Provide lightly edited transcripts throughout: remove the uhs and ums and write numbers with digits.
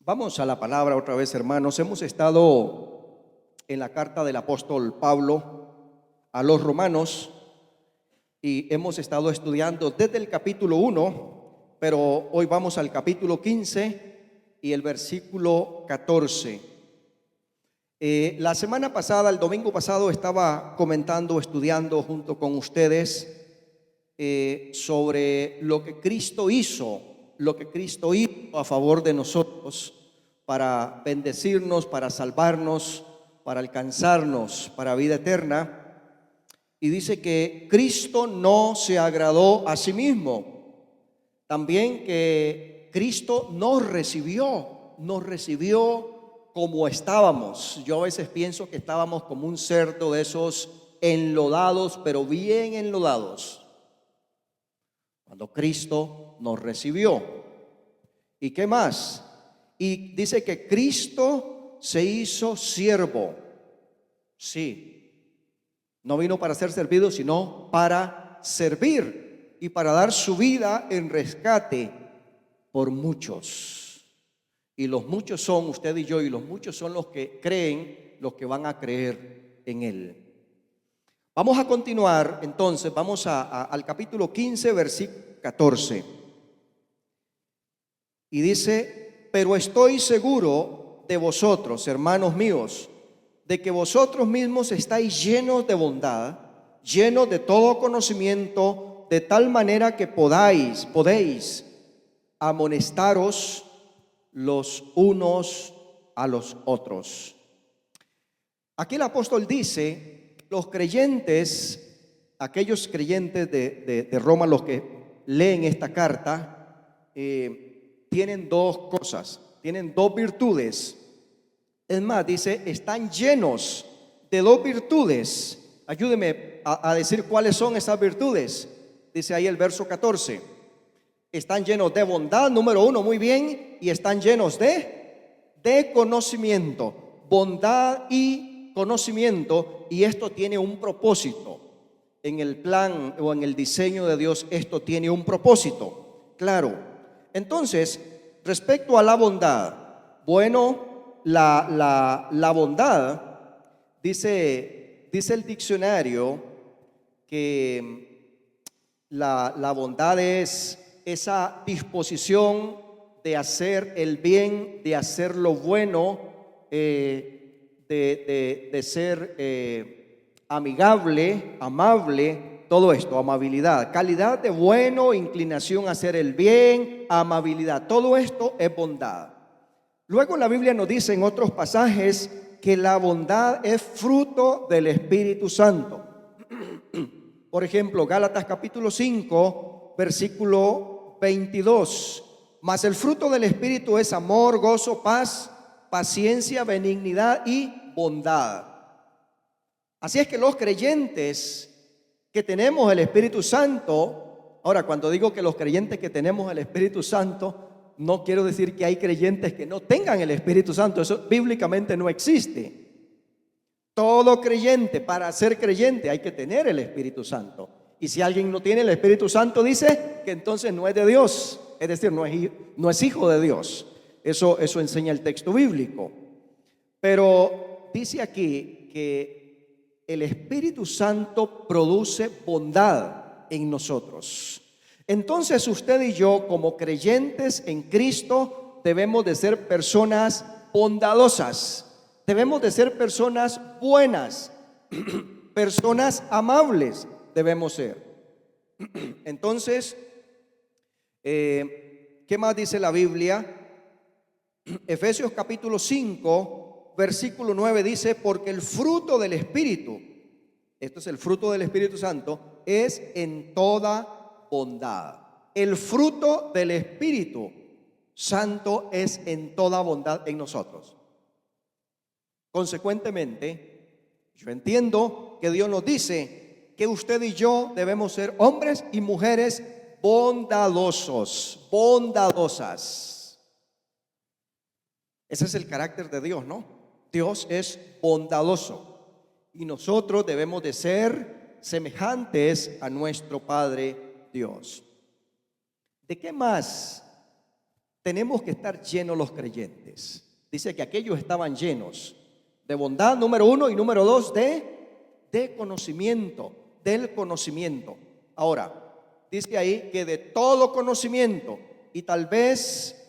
Vamos a la palabra otra vez, hermanos. Hemos estado en la carta del apóstol Pablo a los romanos y hemos estado estudiando desde el capítulo 1, pero hoy vamos al capítulo 15 y el versículo 14. La semana pasada, el domingo pasado, estaba comentando, estudiando junto con ustedes sobre lo que Cristo hizo a favor de nosotros para bendecirnos, para salvarnos, para alcanzarnos para vida eterna. Y dice que Cristo no se agradó a sí mismo. También que Cristo nos recibió como estábamos. Yo a veces pienso que estábamos como un cerdo de esos enlodados, pero bien enlodados, cuando Cristo nos recibió. ¿Y qué más? Y dice que Cristo se hizo siervo. Sí, no vino para ser servido, sino para servir y para dar su vida en rescate por muchos. Y los muchos son usted y yo, y los muchos son los que creen, los que van a creer en Él. Vamos a continuar, entonces, vamos al capítulo 15, versículo 14. Y dice: pero estoy seguro de vosotros, hermanos míos, de que vosotros mismos estáis llenos de bondad, llenos de todo conocimiento, de tal manera que podéis amonestaros los unos a los otros. Aquí el apóstol dice: los creyentes, aquellos creyentes de Roma, los que leen esta carta, tienen dos cosas, tienen dos virtudes. Es más, dice, están llenos de dos virtudes. Ayúdeme a decir cuáles son esas virtudes. Dice ahí el verso 14. Están llenos de bondad, número uno, muy bien, y están llenos de conocimiento. Bondad y conocimiento, y esto tiene un propósito. En el plan o en el diseño de Dios, esto tiene un propósito, claro. Entonces, respecto a la bondad, bueno, la bondad, dice el diccionario que la bondad es esa disposición de hacer el bien, de hacer lo bueno, de ser amigable, amable, todo esto, amabilidad, calidad de bueno, inclinación a hacer el bien, amabilidad, todo esto es bondad. Luego la Biblia nos dice en otros pasajes que la bondad es fruto del Espíritu Santo. Por ejemplo, Gálatas capítulo 5, versículo 22. Mas el fruto del Espíritu es amor, gozo, paz, paciencia, benignidad y bondad. Así es que los creyentes que tenemos el Espíritu Santo, ahora cuando digo que los creyentes que tenemos el Espíritu Santo, no quiero decir que hay creyentes que no tengan el Espíritu Santo, eso bíblicamente no existe. Todo creyente, para ser creyente hay que tener el Espíritu Santo. Y si alguien no tiene el Espíritu Santo, dice que entonces no es de Dios, es decir, no es hijo de Dios. Eso enseña el texto bíblico. Pero dice aquí que el Espíritu Santo produce bondad en nosotros. Entonces usted y yo, como creyentes en Cristo, debemos de ser personas bondadosas, debemos de ser personas buenas, personas amables debemos ser. Entonces, ¿qué más dice la Biblia? Efesios capítulo 5, versículo 9 dice: porque el fruto del Espíritu, esto es el fruto del Espíritu Santo, es en toda bondad. El fruto del Espíritu Santo es en toda bondad en nosotros. Consecuentemente, yo entiendo que Dios nos dice que usted y yo debemos ser hombres y mujeres bondadosos, bondadosas. Ese es el carácter de Dios, ¿no? Dios es bondadoso y nosotros debemos de ser semejantes a nuestro Padre Dios. ¿De qué más tenemos que estar llenos los creyentes. Dice que aquellos estaban llenos de bondad, número uno, y número dos, de conocimiento, del conocimiento. Ahora, dice ahí que de todo conocimiento, y tal vez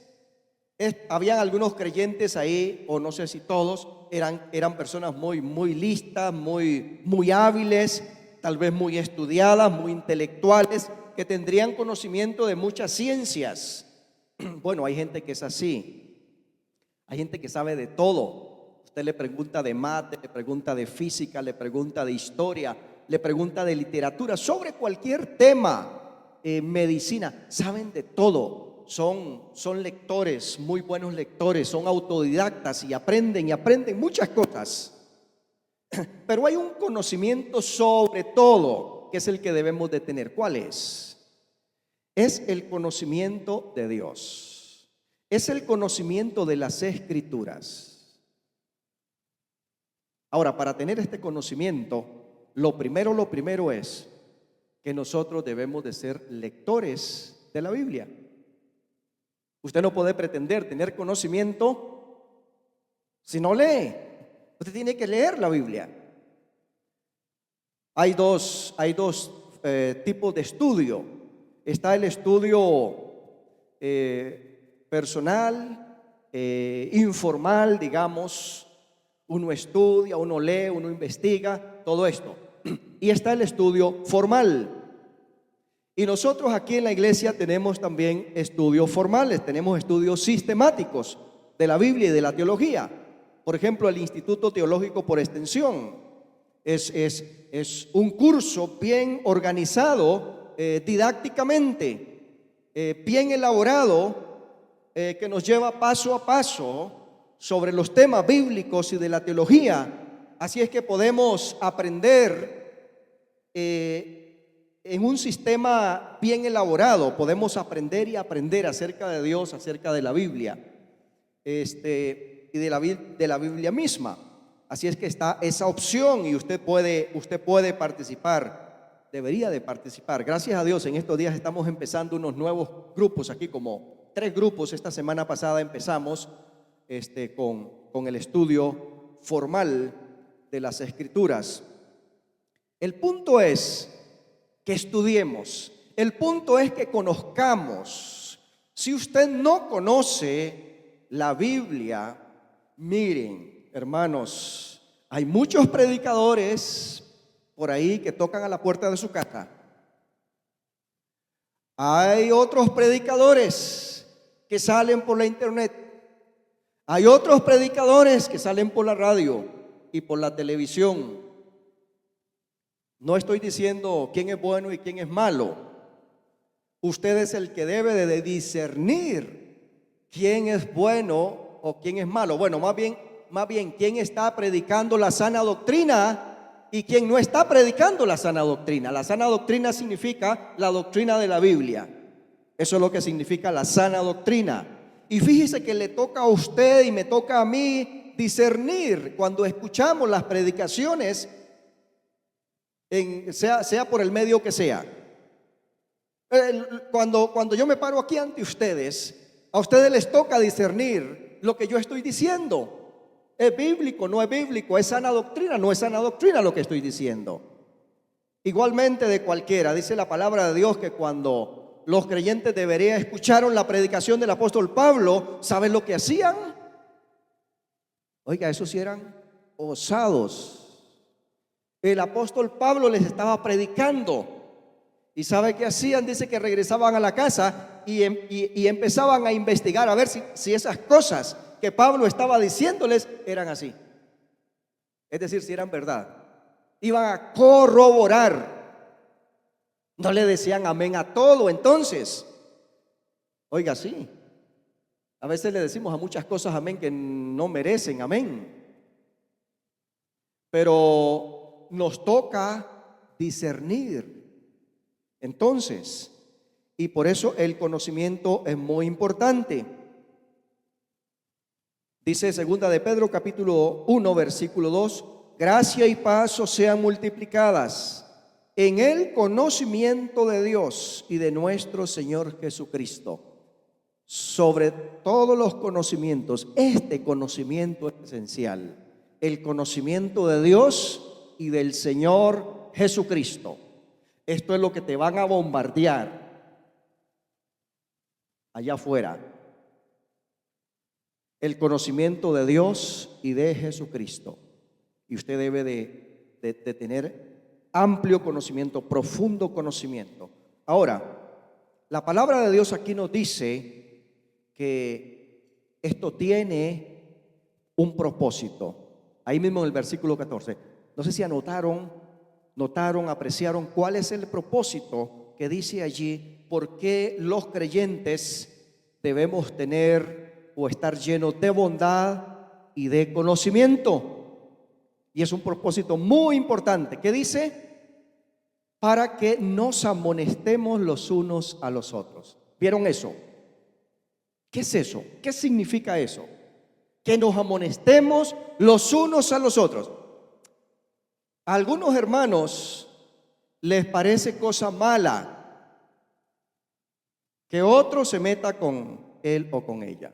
habían algunos creyentes ahí, o no sé si todos, eran personas muy listas, muy hábiles, tal vez muy estudiadas, muy intelectuales, que tendrían conocimiento de muchas ciencias. Bueno, hay gente que es así, hay gente que sabe de todo. Usted le pregunta de mate, le pregunta de física, le pregunta de historia, le pregunta de literatura, sobre cualquier tema, medicina, saben de todo. Son lectores, muy buenos lectores, son autodidactas y aprenden muchas cosas. Pero hay un conocimiento sobre todo, que es el que debemos de tener. ¿Cuál es? Es el conocimiento de Dios. Es el conocimiento de las Escrituras. Ahora, para tener este conocimiento, lo primero es que nosotros debemos de ser lectores de la Biblia. Usted no puede pretender tener conocimiento si no lee. Usted tiene que leer la Biblia. Hay dos tipos de estudio. Está el estudio personal, informal, digamos. Uno estudia, uno lee, uno investiga, todo esto. Y está el estudio formal. Y nosotros aquí en la iglesia tenemos también estudios formales, tenemos estudios sistemáticos de la Biblia y de la teología. Por ejemplo, el Instituto Teológico por Extensión es un curso bien organizado, didácticamente, bien elaborado, que nos lleva paso a paso sobre los temas bíblicos y de la teología. Así es que podemos aprender en un sistema bien elaborado, podemos aprender y aprender acerca de Dios, acerca de la Biblia, y de la Biblia misma. Así es que está esa opción y usted puede participar, debería de participar. Gracias a Dios, en estos días estamos empezando unos nuevos grupos aquí, como 3 grupos. Esta semana pasada empezamos con el estudio formal de las Escrituras. El punto es que estudiemos. El punto es que conozcamos. Si usted no conoce la Biblia, miren, hermanos, hay muchos predicadores por ahí que tocan a la puerta de su casa. Hay otros predicadores que salen por la internet. Hay otros predicadores que salen por la radio y por la televisión. No estoy diciendo quién es bueno y quién es malo. Usted es el que debe de discernir quién es bueno o quién es malo. Bueno, más bien quién está predicando la sana doctrina y quién no está predicando la sana doctrina. La sana doctrina significa la doctrina de la Biblia. Eso es lo que significa la sana doctrina. Y fíjese que le toca a usted y me toca a mí discernir cuando escuchamos las predicaciones, sea por el medio que sea. Cuando yo me paro aquí ante ustedes, a ustedes les toca discernir lo que yo estoy diciendo. ¿Es bíblico? ¿No es bíblico? ¿Es sana doctrina? ¿No es sana doctrina lo que estoy diciendo? Igualmente de cualquiera. Dice la palabra de Dios que cuando los creyentes de Berea escucharon la predicación del apóstol Pablo, ¿saben lo que hacían? Oiga, esos sí eran osados. El apóstol Pablo les estaba predicando. ¿Y sabe qué hacían? Dice que regresaban a la casa y empezaban a investigar a ver si esas cosas que Pablo estaba diciéndoles eran así. Es decir, si eran verdad. Iban a corroborar. No le decían amén a todo. Entonces, oiga, sí. A veces le decimos a muchas cosas amén que no merecen amén. Pero nos toca discernir. Entonces, y por eso el conocimiento es muy importante. Dice 2 de Pedro capítulo 1 versículo 2: gracia y paz os sean multiplicadas en el conocimiento de Dios y de nuestro Señor Jesucristo. sobre todos los conocimientos, este conocimiento es esencial, el conocimiento de Dios y del Señor Jesucristo. Esto es lo que te van a bombardear allá afuera. El conocimiento de Dios y de Jesucristo. Y usted debe de tener amplio conocimiento, profundo conocimiento. Ahora, la palabra de Dios aquí nos dice que esto tiene un propósito. Ahí mismo en el versículo 14. No sé si notaron, apreciaron cuál es el propósito que dice allí, por qué los creyentes debemos tener o estar llenos de bondad y de conocimiento. Y es un propósito muy importante. ¿Qué dice? Para que nos amonestemos los unos a los otros. ¿Vieron eso? ¿Qué es eso? ¿Qué significa eso? Que nos amonestemos los unos a los otros. A algunos hermanos les parece cosa mala que otro se meta con él o con ella.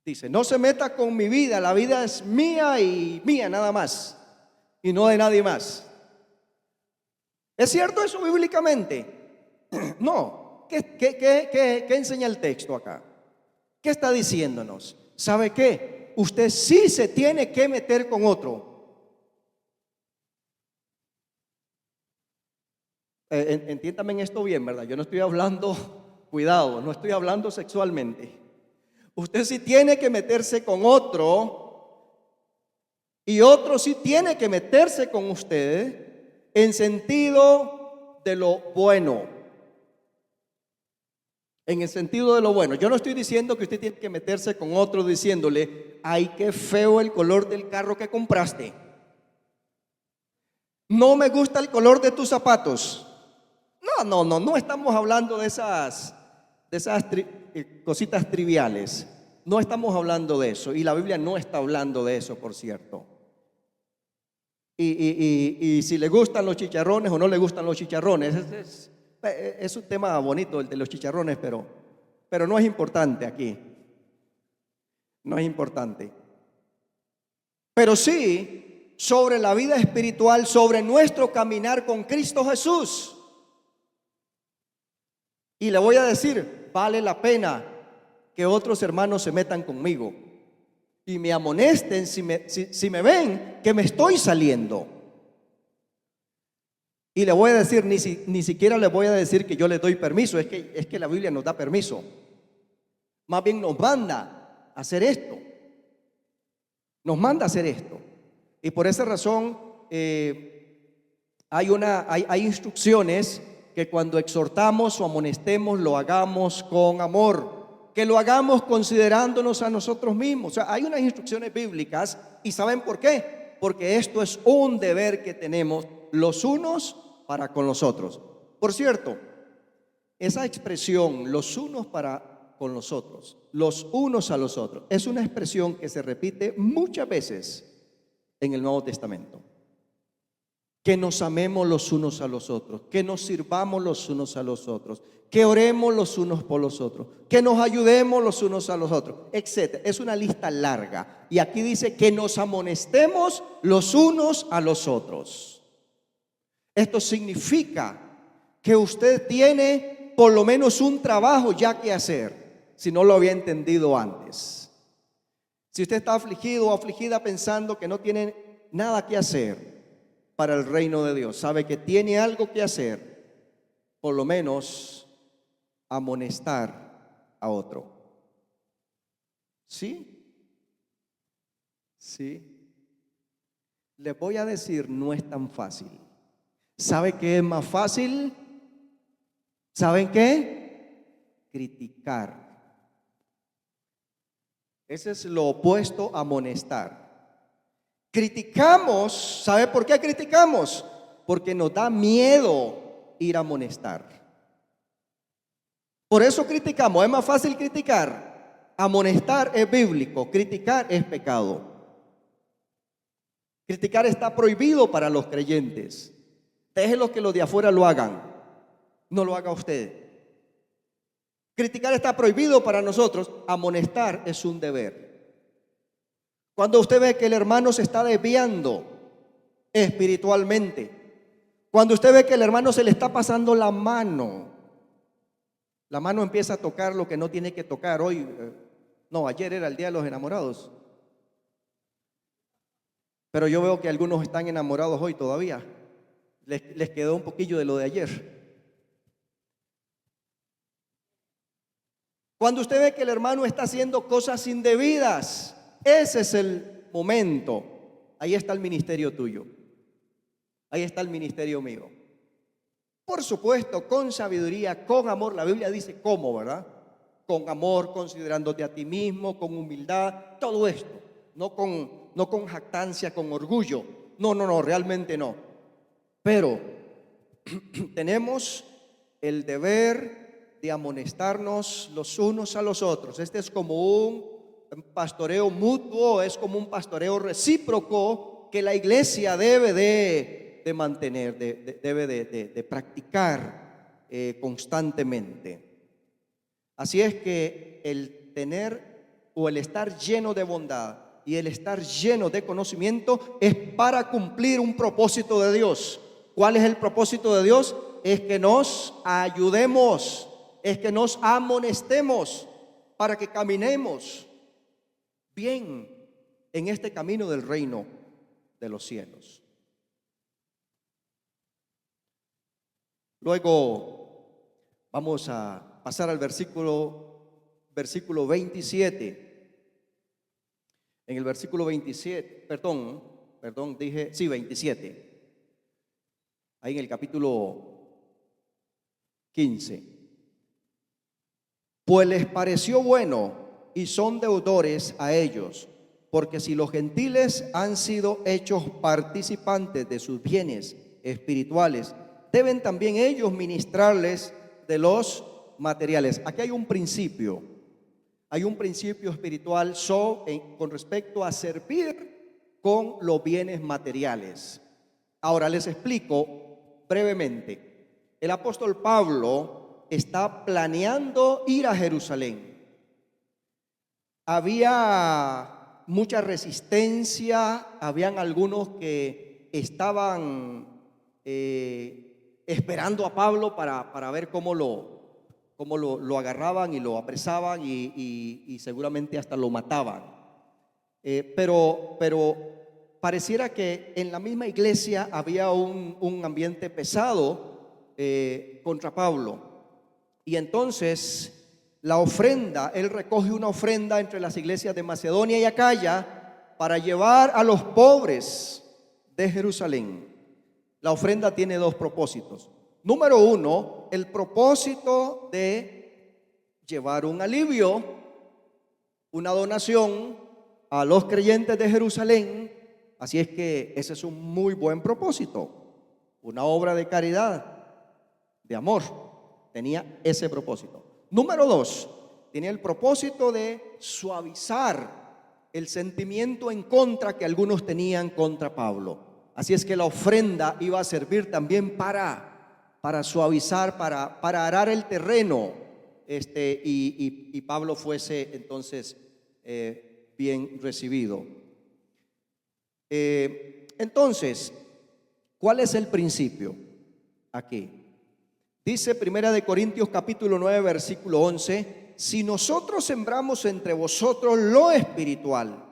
Dice, no se meta con mi vida, la vida es mía y mía nada más, y no de nadie más. ¿Es cierto eso bíblicamente? No. ¿Qué enseña el texto acá? ¿Qué está diciéndonos? ¿Sabe qué? Usted sí se tiene que meter con otro. Entiéndame esto bien, ¿verdad? Yo no estoy hablando, cuidado, no estoy hablando sexualmente. Usted sí tiene que meterse con otro y otro sí tiene que meterse con usted en sentido de lo bueno. En el sentido de lo bueno. Yo no estoy diciendo que usted tiene que meterse con otro diciéndole, ay, qué feo el color del carro que compraste. No me gusta el color de tus zapatos. No estamos hablando de esas cositas triviales. No estamos hablando de eso. Y la Biblia no está hablando de eso, por cierto. Y si le gustan los chicharrones o no le gustan los chicharrones, es un tema bonito el de los chicharrones, pero no es importante aquí. No es importante. Pero sí sobre la vida espiritual, sobre nuestro caminar con Cristo Jesús. Y le voy a decir, vale la pena que otros hermanos se metan conmigo y me amonesten si me ven que me estoy saliendo. Y le voy a decir, ni siquiera le voy a decir que yo le doy permiso, es que la Biblia nos da permiso. Más bien nos manda a hacer esto. Nos manda a hacer esto. Y por esa razón hay instrucciones que cuando exhortamos o amonestemos lo hagamos con amor, que lo hagamos considerándonos a nosotros mismos. O sea, hay unas instrucciones bíblicas y ¿saben por qué? Porque esto es un deber que tenemos los unos para con los otros. Por cierto, esa expresión, los unos para con los otros, los unos a los otros, es una expresión que se repite muchas veces en el Nuevo Testamento. Que nos amemos los unos a los otros, que nos sirvamos los unos a los otros, que oremos los unos por los otros, que nos ayudemos los unos a los otros, etc. Es una lista larga. Y aquí dice que nos amonestemos los unos a los otros. Esto significa que usted tiene por lo menos un trabajo ya que hacer, si no lo había entendido antes. Si usted está afligido o afligida pensando que no tiene nada que hacer para el reino de Dios, sabe que tiene algo que hacer, por lo menos amonestar a otro. ¿Sí? Sí. Les voy a decir, no es tan fácil. ¿Sabe qué es más fácil? ¿Saben qué? Criticar. Ese es lo opuesto a amonestar. Criticamos, ¿sabe por qué criticamos? Porque nos da miedo ir a amonestar. Por eso criticamos, es más fácil criticar. Amonestar es bíblico, criticar es pecado. Criticar está prohibido para los creyentes. Déjenlo que los de afuera lo hagan, no lo haga usted. Criticar está prohibido para nosotros, amonestar es un deber. Cuando usted ve que el hermano se está desviando espiritualmente, cuando usted ve que el hermano se le está pasando la mano empieza a tocar lo que no tiene que tocar. Hoy, no, ayer era el Día de los Enamorados, pero yo veo que algunos están enamorados hoy todavía. Les quedó un poquillo de lo de ayer. Cuando usted ve que el hermano está haciendo cosas indebidas, ese es el momento. Ahí está el ministerio tuyo. Ahí está el ministerio mío. Por supuesto, con sabiduría, con amor. La Biblia dice cómo, ¿verdad? Con amor, considerándote a ti mismo, con humildad, todo esto. No con jactancia, con orgullo. No, realmente no. Pero tenemos el deber de amonestarnos los unos a los otros. Este es como un pastoreo mutuo, es como un pastoreo recíproco que la iglesia debe de mantener, debe de practicar constantemente. Así es que el tener o el estar lleno de bondad y el estar lleno de conocimiento es para cumplir un propósito de Dios. ¿Cuál es el propósito de Dios? Es que nos ayudemos, es que nos amonestemos para que caminemos bien en este camino del reino de los cielos. Luego vamos a pasar al versículo 27. En el versículo 27, dije, sí, 27. Ahí en el capítulo 15. Pues les pareció bueno y son deudores a ellos, porque si los gentiles han sido hechos participantes de sus bienes espirituales, deben también ellos ministrarles de los materiales. Aquí hay un principio espiritual con respecto a servir con los bienes materiales. Ahora les explico brevemente. El apóstol Pablo está planeando ir a Jerusalén. Había mucha resistencia, habían algunos que estaban esperando a Pablo para ver cómo lo agarraban y lo apresaban y seguramente hasta lo mataban. Pero pareciera que en la misma iglesia había un ambiente pesado contra Pablo. Y entonces la ofrenda, él recoge una ofrenda entre las iglesias de Macedonia y Acaya para llevar a los pobres de Jerusalén. La ofrenda tiene dos propósitos. Número uno, el propósito de llevar un alivio, una donación a los creyentes de Jerusalén. Así es que ese es un muy buen propósito, una obra de caridad, de amor. Tenía ese propósito. Número dos, tenía el propósito de suavizar el sentimiento en contra que algunos tenían contra Pablo. Así es que la ofrenda iba a servir también para suavizar, para arar el terreno, y Pablo fuese entonces bien recibido. Entonces, ¿cuál es el principio aquí? Dice 1 Corintios capítulo 9 versículo 11: si nosotros sembramos entre vosotros lo espiritual.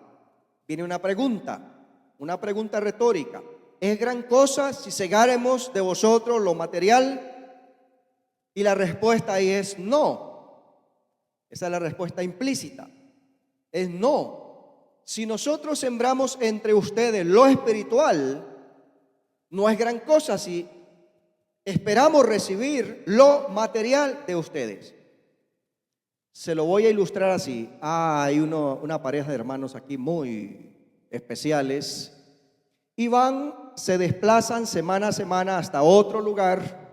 Viene una pregunta retórica. ¿Es gran cosa si segáremos de vosotros lo material? Y la respuesta ahí es no. Esa es la respuesta implícita. Es no. Si nosotros sembramos entre ustedes lo espiritual, no es gran cosa si esperamos recibir lo material de ustedes. Se lo voy a ilustrar así. Hay una pareja de hermanos aquí muy especiales y se desplazan semana a semana hasta otro lugar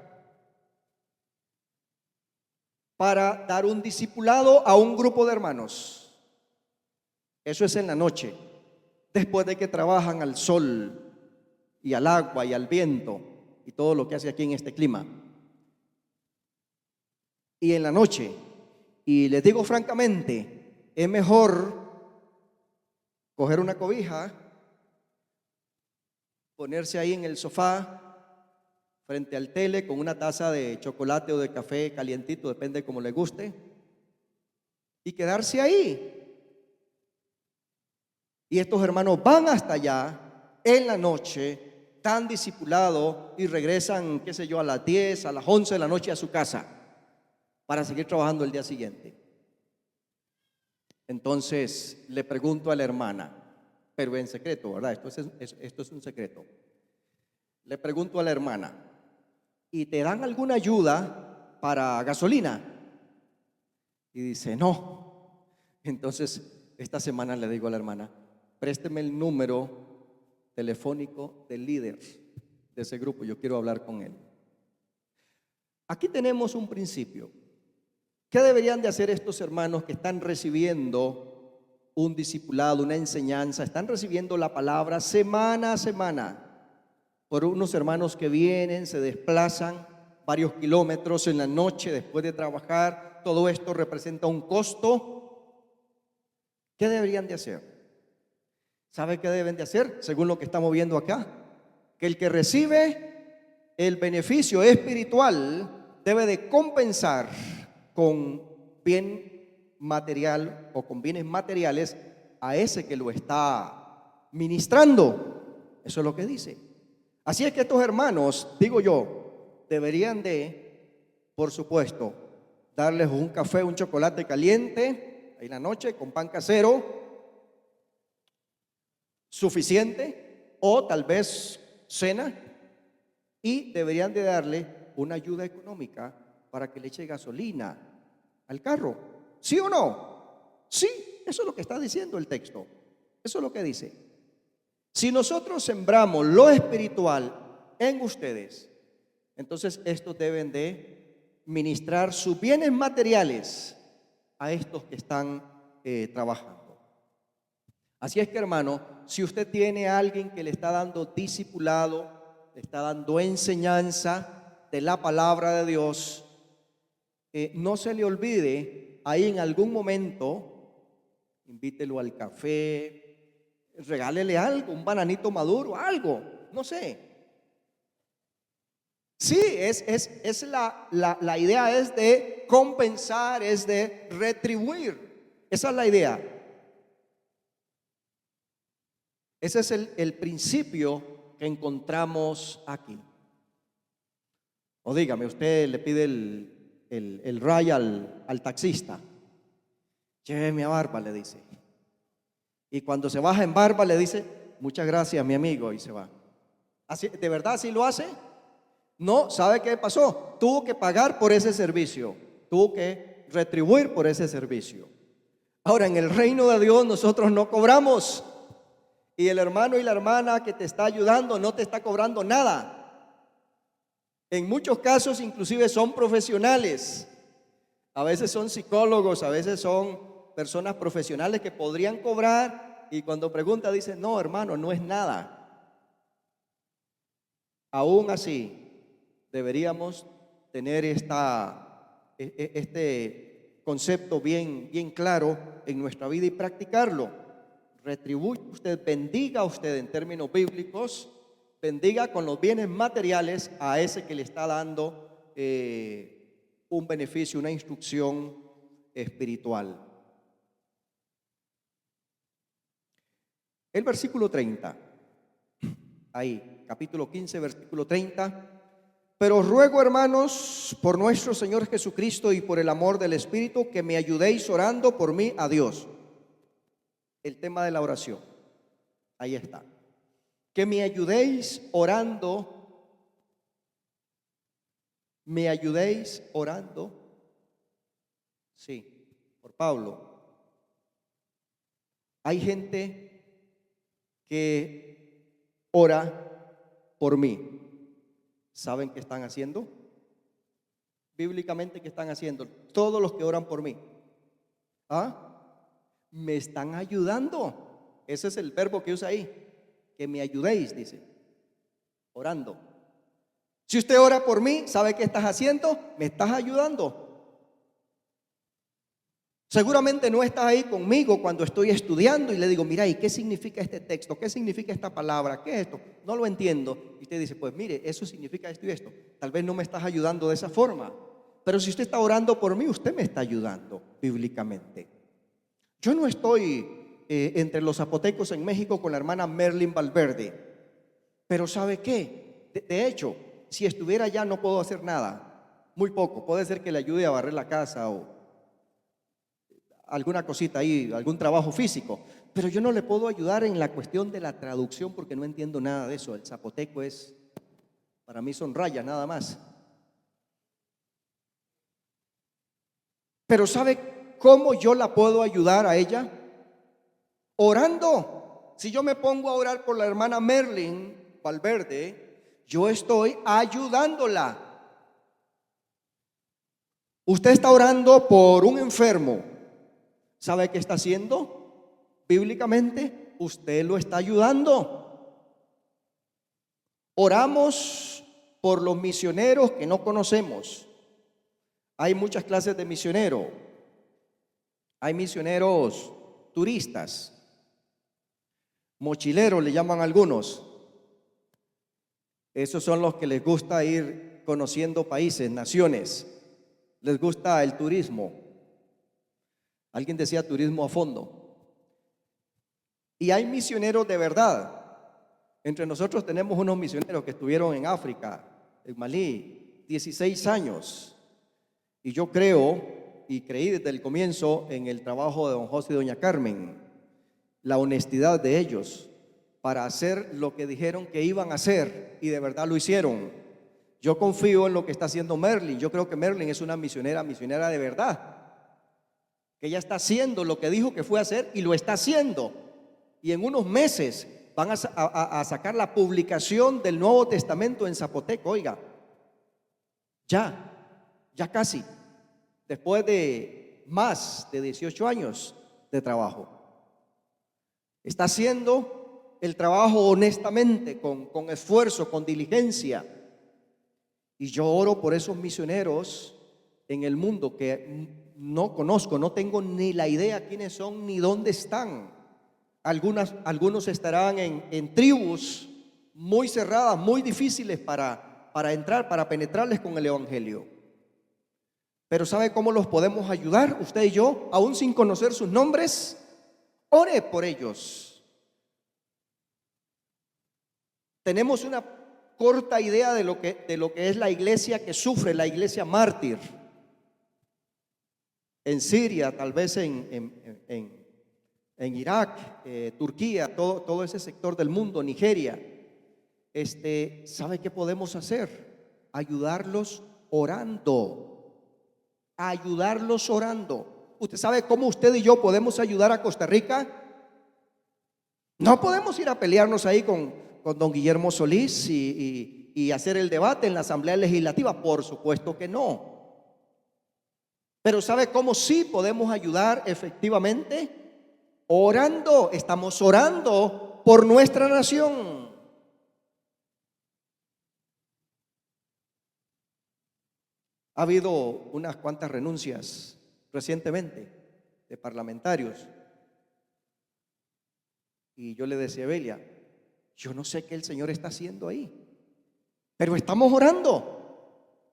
para dar un discipulado a un grupo de hermanos. Eso es en la noche, después de que trabajan al sol y al agua y al viento y todo lo que hace aquí en este clima. Y en la noche, Y les digo francamente, es mejor coger una cobija, ponerse ahí en el sofá, frente al tele, con una taza de chocolate o de café calientito, depende como le guste, y quedarse ahí. Y estos hermanos van hasta allá en la noche, tan discipulados, y regresan, qué sé yo, a las 10, a las 11 de la noche a su casa, para seguir trabajando el día siguiente. Entonces le pregunto a la hermana, pero en secreto, ¿verdad? Esto es un secreto. Le pregunto a la hermana, ¿y te dan alguna ayuda para gasolina? Y dice, no. Entonces, esta semana le digo a la hermana, présteme el número telefónico del líder de ese grupo, yo quiero hablar con él. Aquí tenemos un principio. ¿Qué deberían de hacer estos hermanos que están recibiendo un discipulado, una enseñanza? Están recibiendo la palabra semana a semana por unos hermanos que vienen, se desplazan varios kilómetros en la noche después de trabajar. Todo esto representa un costo. ¿Qué deberían de hacer? ¿Sabe qué deben de hacer? Según lo que estamos viendo acá, que el que recibe el beneficio espiritual debe de compensar con bien material o con bienes materiales a ese que lo está ministrando. Eso es lo que dice. Así es que estos hermanos, digo yo, deberían de, por supuesto, darles un café, un chocolate caliente en la noche con pan casero suficiente, o tal vez cena, y deberían de darle una ayuda económica para que le eche gasolina al carro. ¿Sí o no? Sí, eso es lo que está diciendo el texto. Eso es lo que dice. Si nosotros sembramos lo espiritual en ustedes, entonces estos deben de ministrar sus bienes materiales a estos que están trabajando. Así es que, hermano, si usted tiene a alguien que le está dando discipulado, le está dando enseñanza de la palabra de Dios, no se le olvide ahí en algún momento, invítelo al café, regálele algo, un bananito maduro, algo, no sé. Sí, la idea es de compensar, es de retribuir. Esa es la idea. Ese es el principio que encontramos aquí. O dígame, usted le pide el ray al taxista. Lléveme a Barba, le dice. Y cuando se baja en Barba le dice, muchas gracias, mi amigo, y se va. ¿Así, de verdad así lo hace? No, ¿sabe qué pasó? Tuvo que pagar por ese servicio. Tuvo que retribuir por ese servicio. Ahora, en el reino de Dios nosotros no cobramos. Y el hermano y la hermana que te está ayudando no te está cobrando nada. En muchos casos inclusive son profesionales. A veces son psicólogos, a veces son personas profesionales que podrían cobrar, y cuando pregunta dicen, no, hermano, no es nada. Aún así, deberíamos tener este concepto bien claro en nuestra vida y practicarlo. Retribuye usted, bendiga usted en términos bíblicos, bendiga con los bienes materiales a ese que le está dando un beneficio, una instrucción espiritual. El versículo 30, ahí, capítulo 15, versículo 30. Pero os ruego, hermanos, por nuestro Señor Jesucristo y por el amor del Espíritu, que me ayudéis orando por mí a Dios. El tema de la oración, ahí está. Que me ayudéis orando, me ayudéis orando, sí, por Pablo. Hay gente que ora por mí. ¿Saben qué están haciendo? Bíblicamente, ¿qué están haciendo? Todos los que oran por mí. ¿Ah? Me están ayudando. Ese es el verbo que usa ahí. Que me ayudéis, dice. Orando. Si usted ora por mí, ¿sabe qué estás haciendo? Me estás ayudando. Seguramente no estás ahí conmigo cuando estoy estudiando y le digo, mira, ¿y qué significa este texto? ¿Qué significa esta palabra? ¿Qué es esto? No lo entiendo. Y usted dice, pues mire, eso significa esto y esto. Tal vez no me estás ayudando de esa forma. Pero si usted está orando por mí, usted me está ayudando bíblicamente. Yo no estoy entre los zapotecos en México con la hermana Merlin Valverde. Pero ¿sabe qué? De hecho, si estuviera allá no puedo hacer nada. Muy poco. Puede ser que le ayude a barrer la casa o alguna cosita ahí, algún trabajo físico, pero yo no le puedo ayudar en la cuestión de la traducción porque no entiendo nada de eso. El zapoteco para mí son rayas nada más. Pero ¿sabe cómo yo la puedo ayudar a ella? Orando. Si yo me pongo a orar por la hermana Merlin Valverde, yo estoy ayudándola. Usted está orando por un enfermo. ¿Sabe qué está haciendo? Bíblicamente, usted lo está ayudando. Oramos por los misioneros que no conocemos. Hay muchas clases de misioneros. Hay misioneros turistas, mochileros le llaman algunos. Esos son los que les gusta ir conociendo países, naciones. Les gusta el turismo. Alguien decía turismo a fondo. Y hay misioneros de verdad. Entre nosotros tenemos unos misioneros que estuvieron en África, en Malí, 16 años. Y yo creo, y creí desde el comienzo en el trabajo de don José y doña Carmen, la honestidad de ellos para hacer lo que dijeron que iban a hacer y de verdad lo hicieron. Yo confío en lo que está haciendo Merlin. Yo creo que Merlin es una misionera de verdad. Que ella está haciendo lo que dijo que fue a hacer y lo está haciendo. Y en unos meses van a sacar la publicación del Nuevo Testamento en zapoteco. Oiga, ya casi, después de más de 18 años de trabajo. Está haciendo el trabajo honestamente, con esfuerzo, con diligencia. Y yo oro por esos misioneros en el mundo que no conozco, no tengo ni la idea quiénes son ni dónde están. Algunos estarán en tribus muy cerradas, muy difíciles para entrar, para penetrarles con el evangelio. Pero ¿sabe cómo los podemos ayudar? Usted y yo, aún sin conocer sus nombres, ore por ellos. Tenemos una corta idea de lo que es la iglesia que sufre, la iglesia mártir. En Siria, tal vez en Irak, Turquía, todo ese sector del mundo, Nigeria. ¿Sabe qué podemos hacer? Ayudarlos orando. Ayudarlos orando. ¿Usted sabe cómo usted y yo podemos ayudar a Costa Rica? No podemos ir a pelearnos ahí con don Guillermo Solís y hacer el debate en la Asamblea Legislativa. Por supuesto que no. Pero ¿sabe cómo sí podemos ayudar efectivamente? Orando. Estamos orando por nuestra nación. Ha habido unas cuantas renuncias recientemente de parlamentarios. Y yo le decía a Belia, yo no sé qué el Señor está haciendo ahí, pero estamos orando.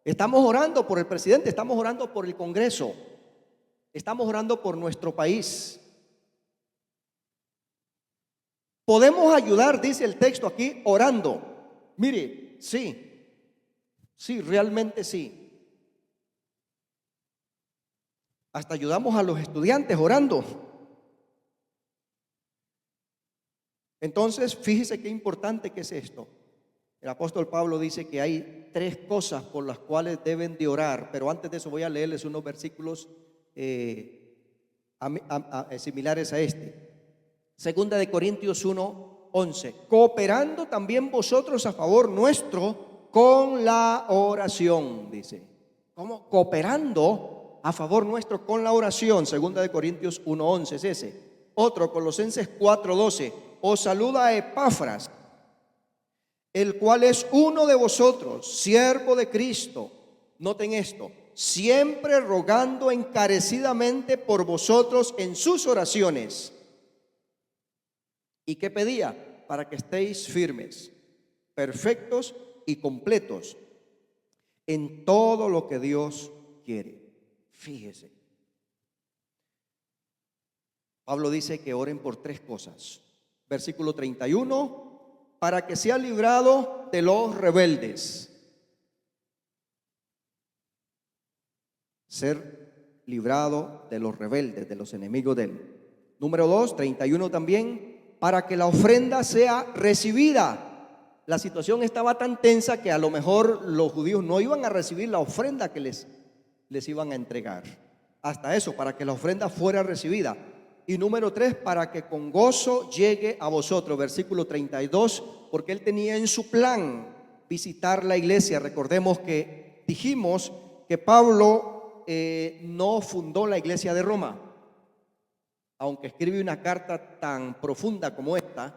Estamos orando por el presidente, estamos orando por el Congreso, estamos orando por nuestro país. Podemos ayudar, dice el texto aquí, orando. Mire, sí, realmente sí. Hasta ayudamos a los estudiantes orando. Entonces, fíjese qué importante que es esto. El apóstol Pablo dice que hay 3 cosas por las cuales deben de orar, pero antes de eso voy a leerles unos versículos similares a este. Segunda de Corintios 1:11. Cooperando también vosotros a favor nuestro con la oración, dice. ¿Cómo? Cooperando a favor nuestro con la oración. Segunda de Corintios 1:11 es ese. Otro, Colosenses 4:12. Os saluda Epafras, el cual es uno de vosotros, siervo de Cristo. Noten esto, siempre rogando encarecidamente por vosotros en sus oraciones. ¿Y qué pedía? Para que estéis firmes, perfectos y completos en todo lo que Dios quiere. Fíjese. Pablo dice que oren por tres cosas. Versículo 31, para que sea librado de los rebeldes. Ser librado de los rebeldes, de los enemigos de él. Número 2, 31 también, para que la ofrenda sea recibida. La situación estaba tan tensa que a lo mejor los judíos no iban a recibir la ofrenda que les iban a entregar. Hasta eso, para que la ofrenda fuera recibida. Y número 3, para que con gozo llegue a vosotros. Versículo 32, porque él tenía en su plan visitar la iglesia. Recordemos que dijimos que Pablo no fundó la iglesia de Roma, aunque escribe una carta tan profunda como esta,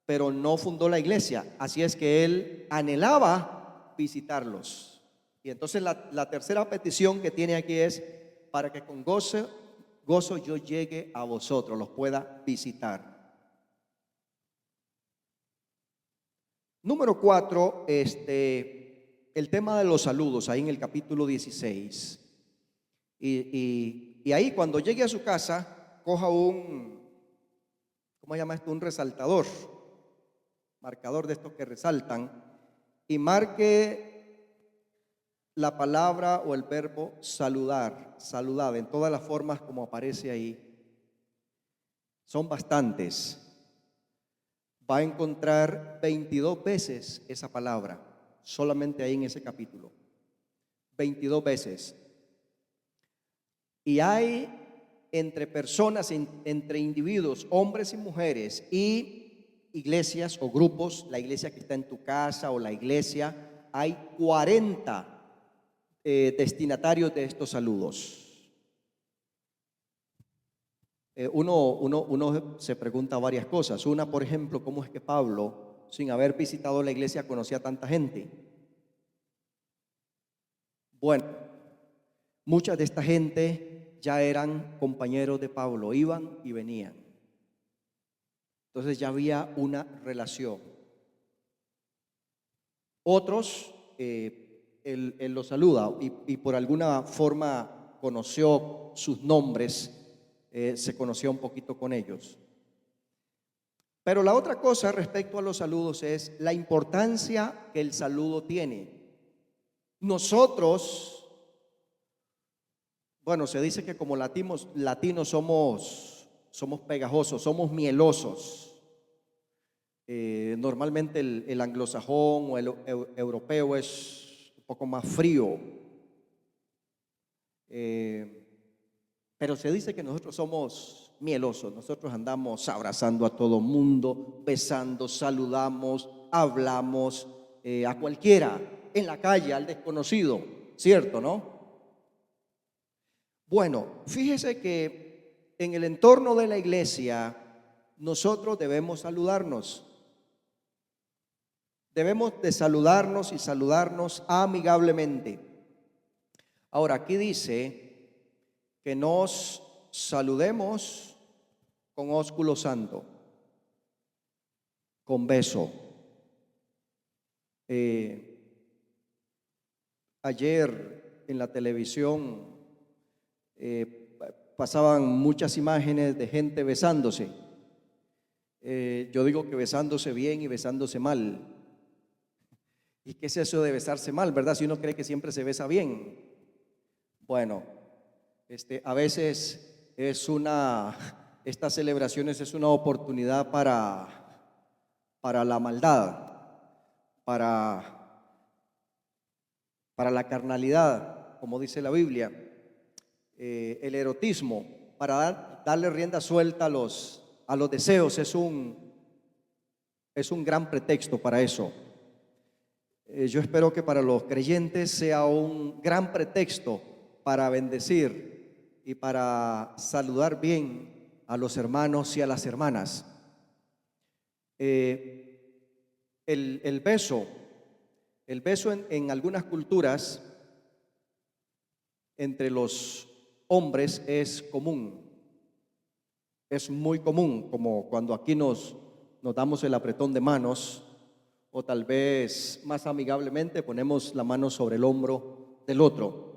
pero no fundó la iglesia. Así es que él anhelaba visitarlos. Y entonces la tercera petición que tiene aquí es para que con gozo yo llegue a vosotros, los pueda visitar. Número 4, el tema de los saludos, ahí en el capítulo 16. Y ahí cuando llegue a su casa, coja ¿cómo se llama esto? Un resaltador, marcador de estos que resaltan, y marque la palabra o el verbo saludar, saludar, en todas las formas como aparece ahí. Son bastantes. Va a encontrar 22 veces esa palabra, solamente ahí en ese capítulo. 22 veces. Y hay entre personas, entre individuos, hombres y mujeres, y iglesias o grupos, la iglesia que está en tu casa o la iglesia, hay 40 destinatarios de estos saludos. Uno se pregunta varias cosas. Una, por ejemplo, ¿cómo es que Pablo, sin haber visitado la iglesia, conocía a tanta gente? Bueno, mucha de esta gente ya eran compañeros de Pablo, iban y venían. Entonces ya había una relación. Otros, él los saluda y por alguna forma conoció sus nombres, se conoció un poquito con ellos. Pero la otra cosa respecto a los saludos es la importancia que el saludo tiene. Nosotros, bueno, se dice que como latinos somos pegajosos, somos mielosos. Normalmente el anglosajón o el europeo es un poco más frío. Pero se dice que nosotros somos mielosos. Nosotros andamos abrazando a todo mundo, besando, saludamos, hablamos a cualquiera, en la calle, al desconocido, ¿cierto, no? Bueno, fíjese que en el entorno de la iglesia nosotros debemos saludarnos. Debemos de saludarnos y saludarnos amigablemente. Ahora, aquí dice que nos saludemos con ósculo santo, con beso. Ayer en la televisión pasaban muchas imágenes de gente besándose. Yo digo que besándose bien y besándose mal. ¿Y qué es eso de besarse mal, verdad? Si uno cree que siempre se besa bien. Bueno, a veces estas celebraciones es una oportunidad para la maldad, para la carnalidad, como dice la Biblia, el erotismo, para darle rienda suelta a los deseos, es un gran pretexto para eso. Yo espero que para los creyentes sea un gran pretexto para bendecir y para saludar bien a los hermanos y a las hermanas. El beso en algunas culturas entre los hombres es común, es muy común, como cuando aquí nos damos el apretón de manos, o tal vez más amigablemente ponemos la mano sobre el hombro del otro.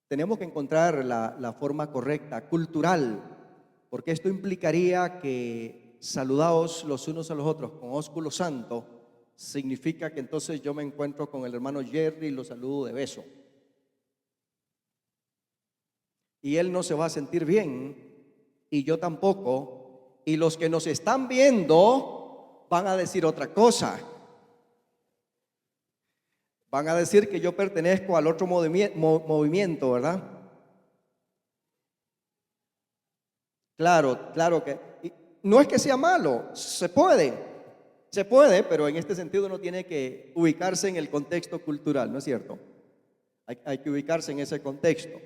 Tenemos que encontrar la forma correcta, cultural, porque esto implicaría que saludaos los unos a los otros con ósculo santo, significa que entonces yo me encuentro con el hermano Jerry y lo saludo de beso. Y él no se va a sentir bien, y yo tampoco, y los que nos están viendo van a decir otra cosa. Van a decir que yo pertenezco al otro movimiento, ¿verdad? Claro que no es que sea malo, se puede, pero en este sentido uno tiene que ubicarse en el contexto cultural, ¿no es cierto? Hay que ubicarse en ese contexto.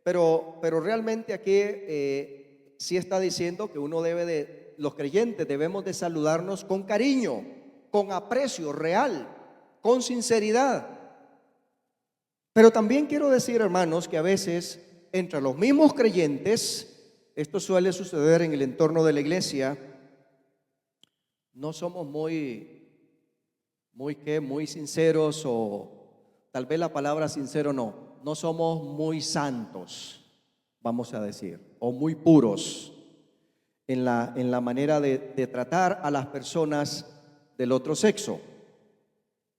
Pero realmente aquí sí está diciendo que los creyentes debemos de saludarnos con cariño, con aprecio real, con sinceridad. Pero también quiero decir, hermanos, que a veces entre los mismos creyentes, esto suele suceder en el entorno de la iglesia, no somos muy sinceros, o tal vez la palabra sincero no somos muy santos, vamos a decir, o muy puros en la manera de tratar a las personas del otro sexo.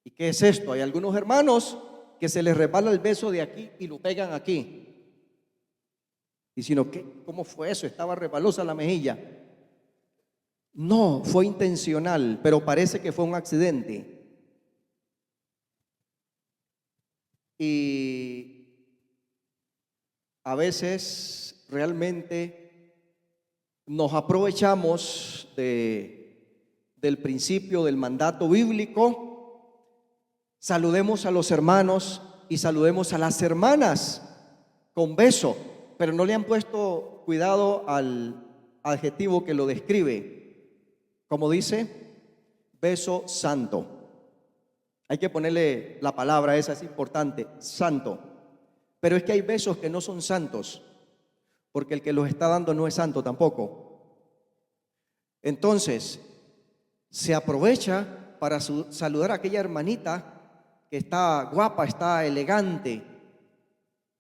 ¿Y qué es esto? Hay algunos hermanos que se les resbala el beso de aquí y lo pegan aquí. Y sino, ¿cómo fue eso? Estaba resbalosa la mejilla. No, fue intencional, pero parece que fue un accidente. Y a veces realmente nos aprovechamos del principio del mandato bíblico. Saludemos a los hermanos y saludemos a las hermanas con beso, pero no le han puesto cuidado al adjetivo que lo describe. Como dice, beso santo. Hay que ponerle la palabra, esa es importante, santo. Pero es que hay besos que no son santos, porque el que los está dando no es santo tampoco. Entonces, se aprovecha para saludar a aquella hermanita que está guapa, está elegante.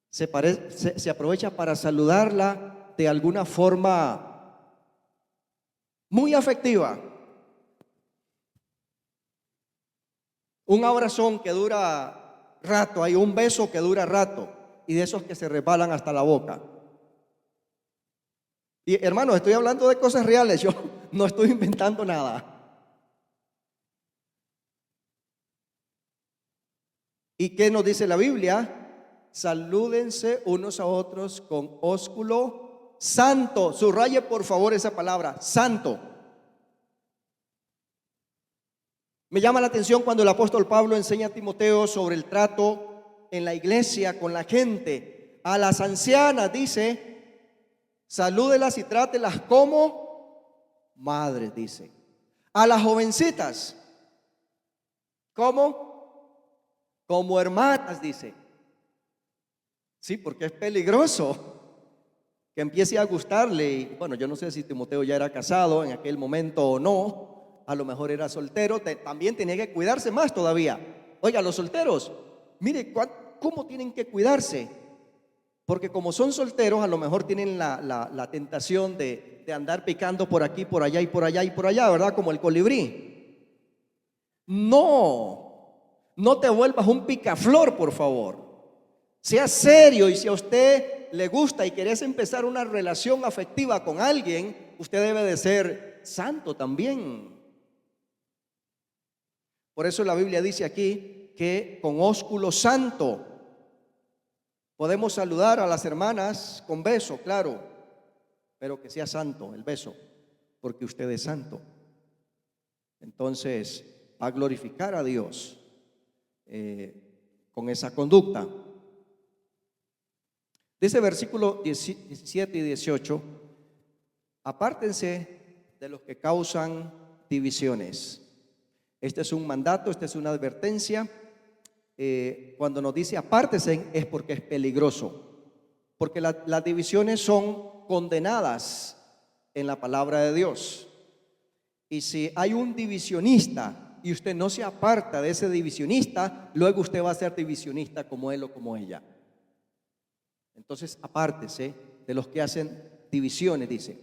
Se aprovecha para saludarla de alguna forma muy afectiva. Un abrazón que dura rato, hay un beso que dura rato, y de esos que se resbalan hasta la boca. Y hermanos, estoy hablando de cosas reales, yo no estoy inventando nada. ¿Y qué nos dice la Biblia? Salúdense unos a otros con ósculo santo. Subraye por favor esa palabra, santo. Me llama la atención cuando el apóstol Pablo enseña a Timoteo sobre el trato en la iglesia con la gente. A las ancianas dice, salúdelas y trátelas como madres, dice. A las jovencitas, como hermanas, dice. Sí, porque es peligroso que empiece a gustarle. Y bueno, yo no sé si Timoteo ya era casado en aquel momento o no. A lo mejor era soltero. También tenía que cuidarse más todavía. Oiga, los solteros, mire cómo tienen que cuidarse. Porque como son solteros, a lo mejor tienen la tentación de andar picando por aquí, por allá y por allá y por allá, ¿verdad? Como el colibrí. No te vuelvas un picaflor, por favor. Sea serio, y si a usted le gusta y querés empezar una relación afectiva con alguien, usted debe de ser santo también. Por eso la Biblia dice aquí que con ósculo santo podemos saludar a las hermanas con beso, claro, pero que sea santo el beso, porque usted es santo. Entonces va a glorificar a Dios con esa conducta. Dice versículo 17 y 18, apártense de los que causan divisiones. Este es un mandato, esta es una advertencia. cuando nos dice apártense es porque es peligroso, porque las divisiones son condenadas en la palabra de Dios. Y si hay un divisionista y usted no se aparta de ese divisionista, luego usted va a ser divisionista como él o como ella. Entonces apártese de los que hacen divisiones, dice.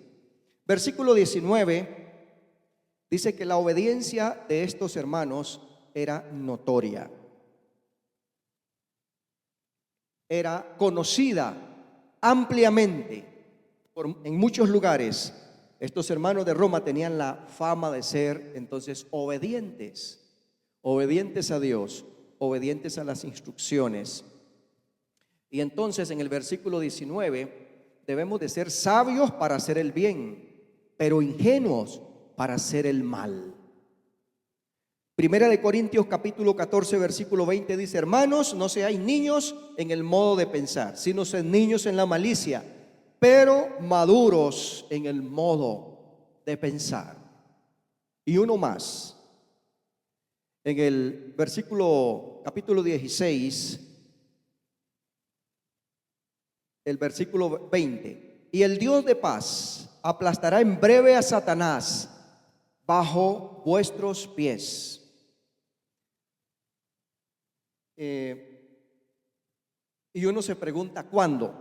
Versículo 19 dice que la obediencia de estos hermanos era notoria, era conocida ampliamente en muchos lugares. Estos hermanos de Roma tenían la fama de ser entonces obedientes a Dios, obedientes a las instrucciones. Y entonces en el versículo 19 debemos de ser sabios para hacer el bien, pero ingenuos para hacer el mal. Primera de Corintios capítulo 14 versículo 20 dice: hermanos, no seáis niños en el modo de pensar, sino sed niños en la malicia, pero maduros en el modo de pensar. Y uno más, en el versículo capítulo 16, el versículo 20: y el Dios de paz aplastará en breve a Satanás bajo vuestros pies. Y uno se pregunta, ¿cuándo?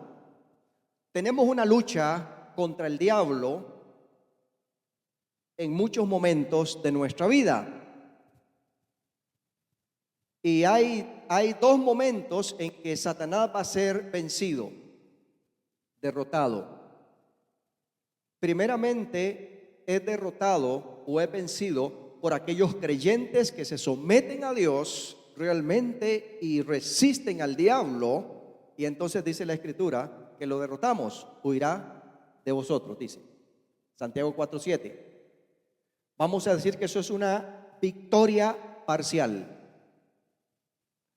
Tenemos una lucha contra el diablo en muchos momentos de nuestra vida. Y hay dos momentos en que Satanás va a ser vencido, derrotado. Primeramente, es derrotado o es vencido por aquellos creyentes que se someten a Dios realmente y resisten al diablo. Y entonces dice la Escritura que lo derrotamos, huirá de vosotros, dice Santiago 4:7. Vamos a decir que eso es una victoria parcial.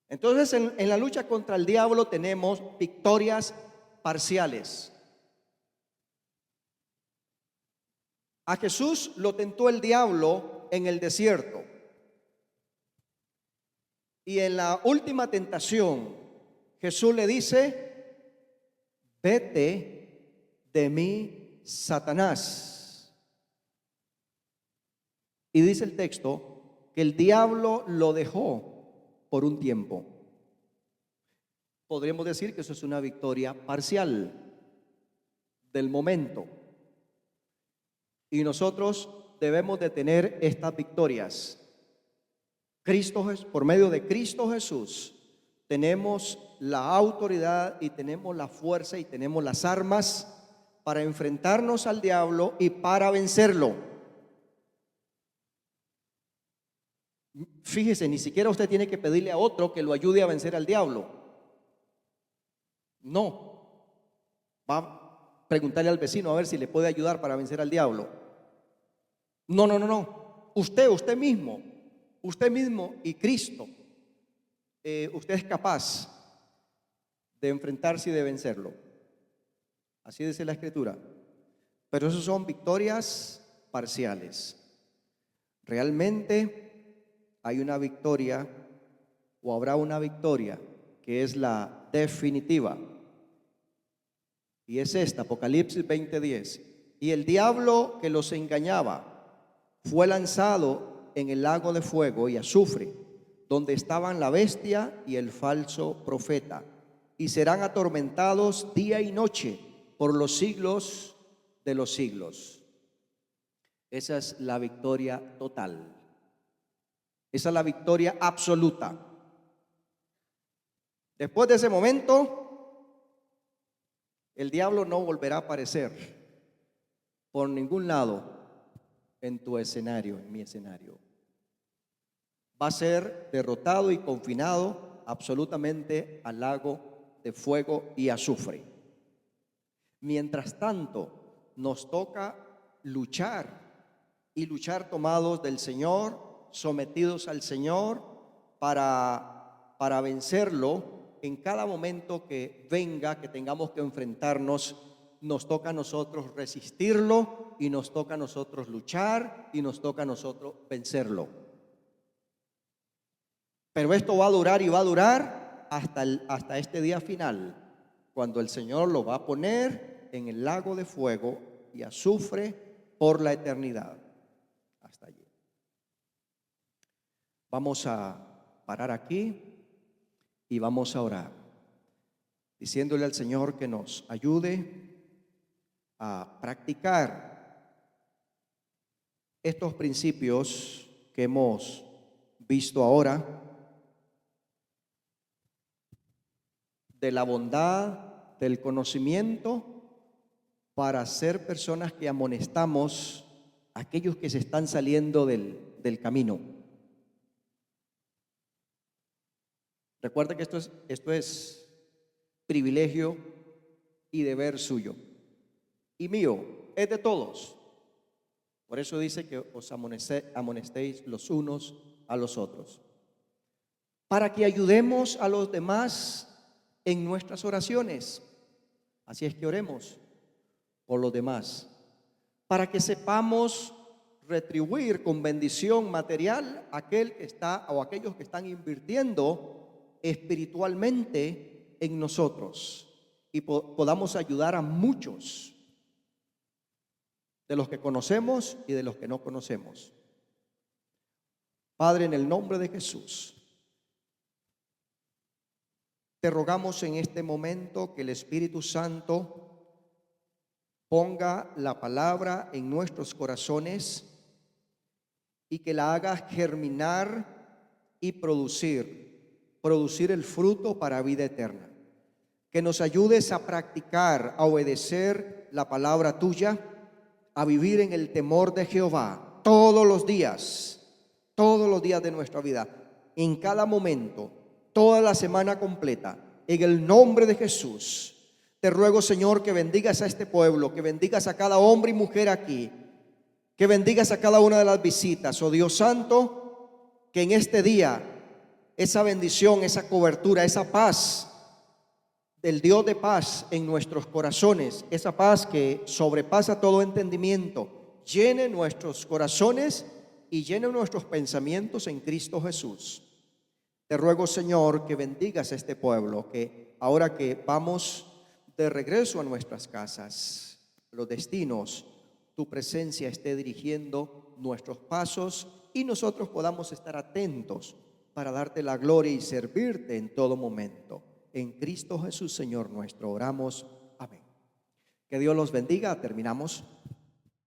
Entonces en la lucha contra el diablo tenemos victorias parciales. A Jesús lo tentó el diablo en el desierto. Y en la última tentación, Jesús le dice: vete de mí, Satanás. Y dice el texto que el diablo lo dejó por un tiempo. Podríamos decir que eso es una victoria parcial del momento. Y nosotros debemos de tener estas victorias. Por medio de Cristo Jesús, tenemos la autoridad y tenemos la fuerza y tenemos las armas para enfrentarnos al diablo y para vencerlo. Fíjese, ni siquiera usted tiene que pedirle a otro que lo ayude a vencer al diablo. No. Va a preguntarle al vecino a ver si le puede ayudar para vencer al diablo. No. Usted mismo y Cristo, usted es capaz de enfrentarse y de vencerlo. Así dice la Escritura. Pero eso son victorias parciales. Realmente hay una victoria, o habrá una victoria, que es la definitiva. Y es esta, Apocalipsis 20:10. Y el diablo que los engañaba fue lanzado en el lago de fuego y azufre, donde estaban la bestia y el falso profeta, y serán atormentados día y noche por los siglos de los siglos. Esa es la victoria total. Esa es la victoria absoluta. Después de ese momento, el diablo no volverá a aparecer por ningún lado en tu escenario, en mi escenario. Va a ser derrotado y confinado absolutamente al lago de fuego y azufre. Mientras tanto, nos toca luchar y luchar tomados del Señor, sometidos al Señor para vencerlo en cada momento que venga, que tengamos que enfrentarnos. Nos toca a nosotros resistirlo y nos toca a nosotros luchar y nos toca a nosotros vencerlo. Pero esto va a durar y va a durar hasta este día final, cuando el Señor lo va a poner en el lago de fuego y azufre por la eternidad. Hasta allí. Vamos a parar aquí y vamos a orar, diciéndole al Señor que nos ayude a practicar estos principios que hemos visto ahora, de la bondad, del conocimiento, para ser personas que amonestamos a aquellos que se están saliendo del camino. Recuerda que esto es privilegio y deber suyo y mío, es de todos. Por eso dice que os amonestéis los unos a los otros, para que ayudemos a los demás en nuestras oraciones. Así es que oremos por los demás, para que sepamos retribuir con bendición material aquel que está o aquellos que están invirtiendo espiritualmente en nosotros y podamos ayudar a muchos de los que conocemos y de los que no conocemos. Padre, en el nombre de Jesús, te rogamos en este momento que el Espíritu Santo ponga la palabra en nuestros corazones y que la haga germinar y producir el fruto para vida eterna. Que nos ayudes a practicar, a obedecer la palabra tuya, a vivir en el temor de Jehová todos los días de nuestra vida, en cada momento, toda la semana completa, en el nombre de Jesús. Te ruego, Señor, que bendigas a este pueblo, que bendigas a cada hombre y mujer aquí, que bendigas a cada una de las visitas. Oh Dios Santo, que en este día esa bendición, esa cobertura, esa paz del Dios de paz en nuestros corazones, esa paz que sobrepasa todo entendimiento, llene nuestros corazones y llene nuestros pensamientos en Cristo Jesús. Te ruego, Señor, que bendigas a este pueblo, que ahora que vamos de regreso a nuestras casas, los destinos, tu presencia esté dirigiendo nuestros pasos y nosotros podamos estar atentos para darte la gloria y servirte en todo momento. En Cristo Jesús, Señor nuestro, oramos. Amén. Que Dios los bendiga. Terminamos.